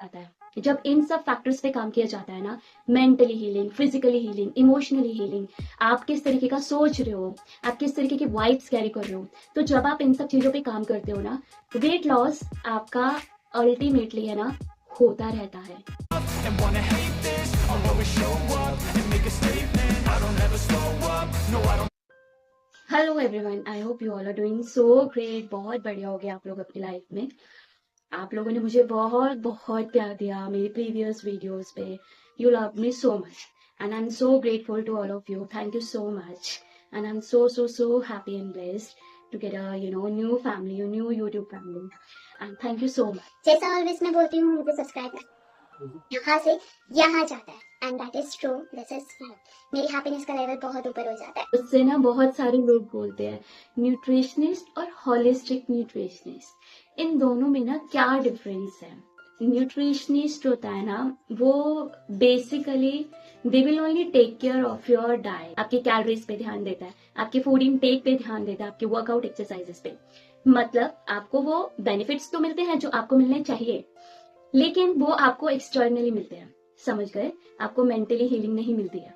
आता है। जब इन सब फैक्टर्स पे काम किया जाता है ना, mentally healing, physically healing, emotionally healing, आप किस तरीके का सोच रहे हो, आप किस तरीके की वाइब्स कैरी कर रहे हो, तो जब आप इन सब चीजों पे काम करते हो ना, वेट लॉस आपका अल्टीमेटली है ना होता रहता है। and wanna hate this, I'll always show up and make a statement, I don't ever slow up, no I don't। Hello everyone, I hope you all are doing so great. बहुत बढ़िया हो गया आप लोग अपनी लाइफ में। आप लोगों ने मुझे बहुत बहुत प्यार दिया मेरी प्रीवियस वीडियोस पे। You love me so much and I am so grateful to all of you. Thank you so much and I am so happy and blessed to get a new family, new YouTube family and thank you so much. जैसा always मैं बोलती हूँ, मुझे subscribe कर, यहाँ से यहाँ जाता है and that is true. This is मेरी हैप्पीनेस का लेवल बहुत ऊपर हो जाता है। उससे ना बहुत सारे लोग बोलते हैं न्यूट्रिशनिस्ट और होलिस्टिक न्यूट्रिशनिस्ट, इन दोनों में ना क्या डिफरेंस है। न्यूट्रिशनिस्ट होता है ना, वो basically they will only take care of your diet, आपकी कैलोरीज पे ध्यान देता है, आपके फूड इनटेक पे ध्यान देता है, आपके वर्कआउट एक्सरसाइजेस पे। मतलब आपको वो बेनिफिट्स तो मिलते हैं जो आपको मिलने चाहिए, लेकिन वो आपको एक्सटर्नली मिलते हैं, समझ गए? आपको मेंटली हीलिंग नहीं मिलती है।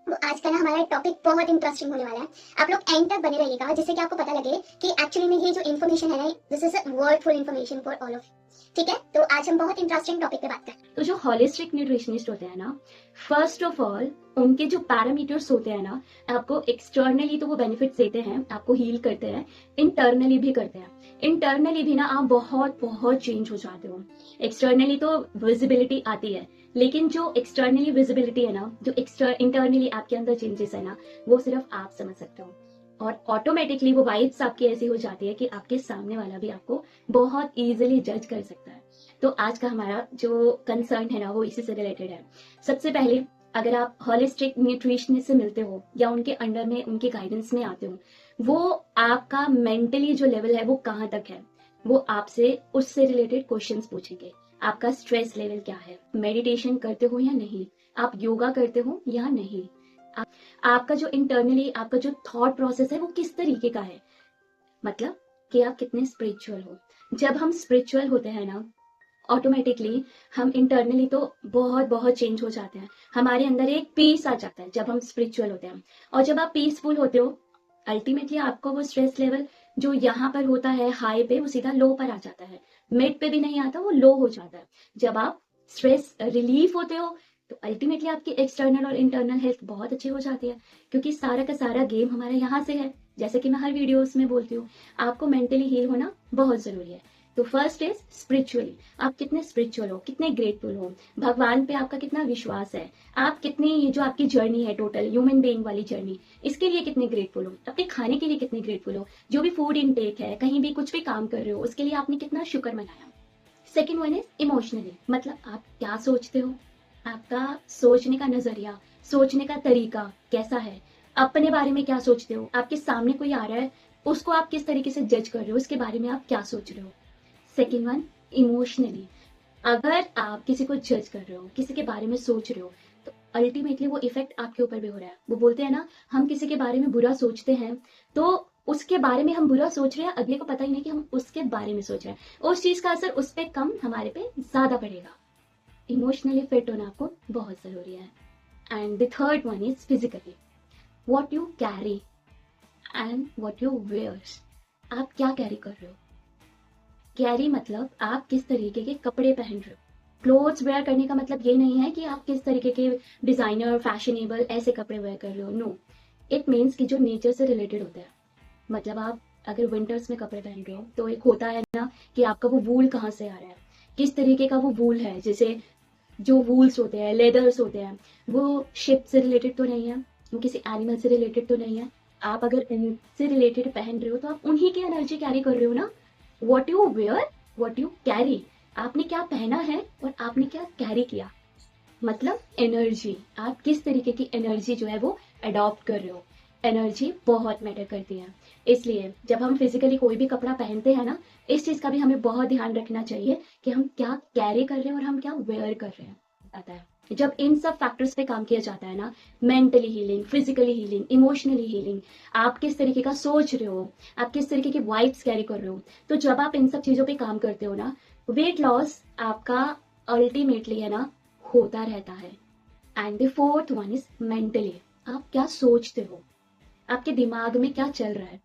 आज का ना हमारा टॉपिक बहुत इंटरेस्टिंग होने वाला है। आप लोग एंड तक बने रहिएगा जिससे कि आपको पता लगे कि एक्चुअली में ये जो इन्फॉर्मेशन है ना, this is a वर्डफुल information for all of. ठीक है, तो आज हम बहुत इंटरेस्टिंग टॉपिक पे बात करें। तो जो होलिस्टिक न्यूट्रिशनिस्ट होते हैं ना, फर्स्ट ऑफ ऑल उनके जो पैरामीटर्स होते हैं ना, आपको एक्सटर्नली तो वो बेनिफिट्स देते हैं, आपको हील करते हैं, इंटरनली भी करते हैं। इंटरनली भी ना आप बहुत बहुत चेंज हो जाते हो। एक्सटर्नली तो विजिबिलिटी आती है, लेकिन जो एक्सटर्नली विजिबिलिटी है ना, जो इंटरनली आपके अंदर चेंजेस है ना, वो सिर्फ आप समझ सकते हो। और ऑटोमेटिकली वो वाइब्स आपकी ऐसी हो जाती है कि आपके सामने वाला भी आपको बहुत इजीली जज कर सकता है। तो आज का हमारा जो कंसर्न है ना, वो इसी से रिलेटेड है। सबसे पहले, अगर आप होलिस्टिक न्यूट्रिशनिस्ट से मिलते हो या उनके अंडर में, उनके गाइडेंस में आते हो, वो आपका मेंटली जो लेवल है वो कहाँ तक है, वो आपसे उससे रिलेटेड क्वेश्चंस पूछेंगे। आपका स्ट्रेस लेवल क्या है, मेडिटेशन करते हो या नहीं, आप योगा करते हो या नहीं, आपका जो इंटरनली आपका जो थॉट प्रोसेस है वो किस तरीके का है, मतलब कि आप कितने स्पिरिचुअल हो। जब हम स्पिरिचुअल होते हैं ना, ऑटोमेटिकली हम इंटरनली तो बहुत बहुत चेंज हो जाते हैं, हमारे अंदर एक पीस आ जाता है जब हम स्पिरिचुअल होते हैं। और जब आप पीसफुल होते हो, अल्टीमेटली आपका वो स्ट्रेस लेवल जो यहाँ पर होता है हाई पे, वो सीधा लो पर आ जाता है, मिड पे भी नहीं आता, वो लो हो जाता है। जब आप स्ट्रेस रिलीफ होते हो, तो अल्टीमेटली आपकी एक्सटर्नल और इंटरनल हेल्थ बहुत अच्छी हो जाती है, क्योंकि सारा का सारा गेम हमारा यहाँ से है। जैसे कि मैं हर वीडियोस में बोलती हूँ, आपको मेंटली हील होना बहुत जरूरी है। तो फर्स्ट इज स्पिरिचुअली, आप कितने स्पिरिचुअल हो, कितने ग्रेटफुल हो, भगवान पे आपका कितना विश्वास है, आप कितनी, ये जो आपकी जर्नी है टोटल ह्यूमन बीइंग वाली जर्नी, इसके लिए कितने ग्रेटफुल हो, अपने खाने के लिए कितने ग्रेटफुल हो, जो भी फूड इनटेक है, कहीं भी कुछ भी काम कर रहे हो, उसके लिए आपने कितना शुक्र मनाया। सेकेंड वन इज इमोशनली, मतलब आप क्या सोचते हो, आपका सोचने का नजरिया, सोचने का तरीका कैसा है, अपने बारे में क्या सोचते हो, आपके सामने कोई आ रहा है उसको आप किस तरीके से जज कर रहे हो, उसके बारे में आप क्या सोच रहे हो। सेकेंड वन, इमोशनली, अगर आप किसी को जज कर रहे हो, किसी के बारे में सोच रहे हो, तो अल्टीमेटली वो इफेक्ट आपके ऊपर भी हो रहा है। वो बोलते हैं ना, हम किसी के बारे में बुरा सोचते हैं तो उसके बारे में हम बुरा सोच रहे हैं, अगले को पता ही नहीं कि हम उसके बारे में सोच रहे हैं, उस चीज का असर उस पर कम, हमारे पे ज्यादा पड़ेगा। इमोशनली फिट होना आपको बहुत जरूरी है। And the third one is physically, what you carry and what you wear, आप क्या कैरी कर रहे हो। कैरी मतलब आप किस तरीके के कपड़े पहन रहे हो। क्लोथ्स वेयर करने का मतलब ये नहीं है कि आप किस तरीके के डिजाइनर, फैशनेबल ऐसे कपड़े वेयर कर रहे हो। नो, इट मीन्स कि जो नेचर से रिलेटेड होता है। मतलब आप अगर विंटर्स में कपड़े पहन रहे हो, तो एक होता है ना कि आपका वो वूल कहाँ से आ रहा है, किस तरीके का वो वूल है। जैसे जो वूल्स होते हैं, लेदर्स होते हैं, वो शिप से रिलेटेड तो नहीं है, वो किसी एनिमल से रिलेटेड तो नहीं है। आप अगर इनसे रिलेटेड पहन रहे हो, तो आप उन्हीं की एनर्जी कैरी कर रहे हो ना। What you wear, what you carry, आपने क्या पहना है और आपने क्या कैरी किया, मतलब एनर्जी, आप किस तरीके की एनर्जी जो है वो अडॉप्ट कर रहे हो। एनर्जी बहुत मैटर करती है, इसलिए जब हम फिजिकली कोई भी कपड़ा पहनते हैं ना, इस चीज का भी हमें बहुत ध्यान रखना चाहिए कि हम क्या कैरी कर रहे हैं और हम क्या वेयर कर रहे हैं। आता है जब इन सब फैक्टर्स पे काम किया जाता है ना, mentally healing, physically healing, emotionally healing, आप किस तरीके का सोच रहे हो, आप किस तरीके की वाइब्स कैरी कर रहे हो, तो जब आप इन सब चीजों पे काम करते हो ना, वेट लॉस आपका अल्टीमेटली है ना होता रहता है। And the fourth one is mentally. आप क्या सोचते हो, आपके दिमाग में क्या चल रहा है,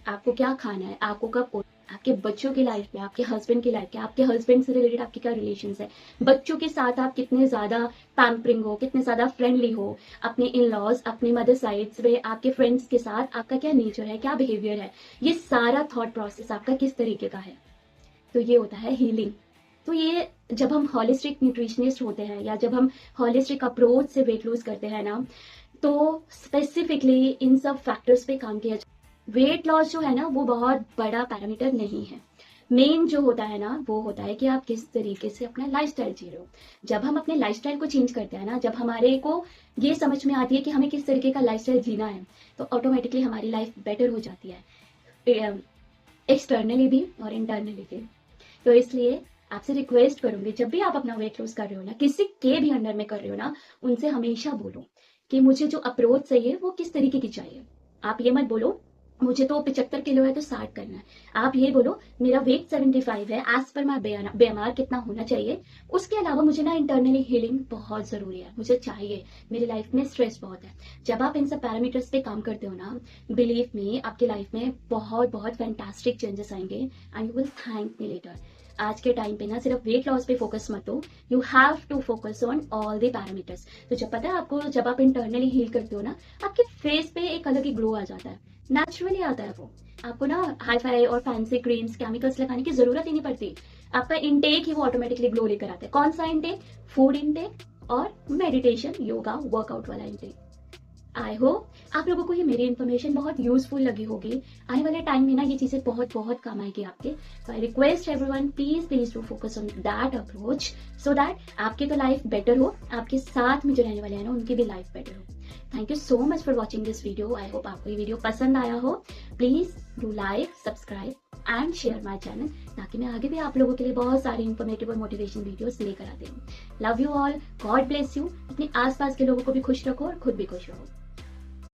आपको क्या खाना है, आपको कब, आपके बच्चों की लाइफ में, आपके हस्बैंड की लाइफ में, आपके हस्बैंड से रिलेटेड आपके क्या रिलेशन है, बच्चों के साथ आप कितने ज्यादा पैम्परिंग हो, कितने ज्यादा फ्रेंडली हो, अपने इन लॉज, अपनी मदर साइड्स में, आपके फ्रेंड्स के साथ आपका क्या नेचर है, क्या बिहेवियर है, ये सारा थॉट प्रोसेस आपका किस तरीके का है। तो ये होता है हीलिंग। तो ये जब हम हॉलिस्टिक न्यूट्रिशनिस्ट होते हैं या जब हम हॉलिस्टिक अप्रोच से वेट लूज करते हैं ना, तो स्पेसिफिकली इन सब फैक्टर्स पे काम किया जाए। वेट लॉस जो है ना वो बहुत बड़ा पैरामीटर नहीं है। मेन जो होता है ना वो होता है कि आप किस तरीके से अपना लाइफस्टाइल जी रहे हो। जब हम अपने लाइफस्टाइल को चेंज करते हैं ना, जब हमारे को ये समझ में आती है कि हमें किस तरीके का लाइफस्टाइल जीना है, तो ऑटोमेटिकली हमारी लाइफ बेटर हो जाती है, एक्सटर्नली भी और इंटरनली भी। तो इसलिए आपसे रिक्वेस्ट करूंगी, जब भी आप अपना वेट लॉस कर रहे हो ना, किसी के भी अंडर में कर रहे हो ना, उनसे हमेशा बोलो कि मुझे जो अप्रोच चाहिए वो किस तरीके की चाहिए। आप ये मत बोलो मुझे तो 75 किलो है तो 60 करना है। आप ये बोलो मेरा वेट 75 है, एज पर माई BMR कितना होना चाहिए। उसके अलावा मुझे ना इंटरनली हीलिंग बहुत जरूरी है, मुझे चाहिए, मेरी लाइफ में स्ट्रेस बहुत है। जब आप इन सब पैरामीटर्स पे काम करते हो ना, बिलीव मी आपकी लाइफ में बहुत बहुत फैंटास्टिक चेंजेस आएंगे and you will thank me later. आज के टाइम पे ना सिर्फ वेट लॉस पे फोकस मत हो, you have to focus on all the parameters. तो जब पता है आपको, जब आप इंटरनली हील करते हो ना, आपके फेस पे एक अलग ही ग्लो आ जाता है, नेचुरली आता है वो। आपको ना हाई फाई और फैंसी क्रीम्स, केमिकल्स लगाने की जरूरत ही नहीं पड़ती। आपका इंटेक ही वो ऑटोमेटिकली ग्लो लेकर आता है। कौन सा इंटेक? फूड इंटेक और मेडिटेशन, योगा, वर्कआउट वाला इंटेक। आई होप आप लोगों को ये मेरी इन्फॉर्मेशन बहुत यूजफुल लगी होगी। आने वाले टाइम में ना ये चीजें बहुत बहुत काम आएगी आपके। तो I request everyone, please please to focus on that approach so that आपकी तो लाइफ बेटर हो, आपके साथ में जो रहने वाले हैं ना उनकी भी लाइफ बेटर हो। Thank you so much for watching this video. I hope आपको ये वीडियो पसंद आया हो। Please do like, subscribe and share my channel, ताकि मैं आगे भी आप लोगों के लिए बहुत सारी इन्फॉर्मेटिव और मोटिवेशन वीडियोस लेकर आती हूँ। Love you all, God bless you. अपने आसपास के लोगों को भी खुश रखो और खुद भी खुश रहो।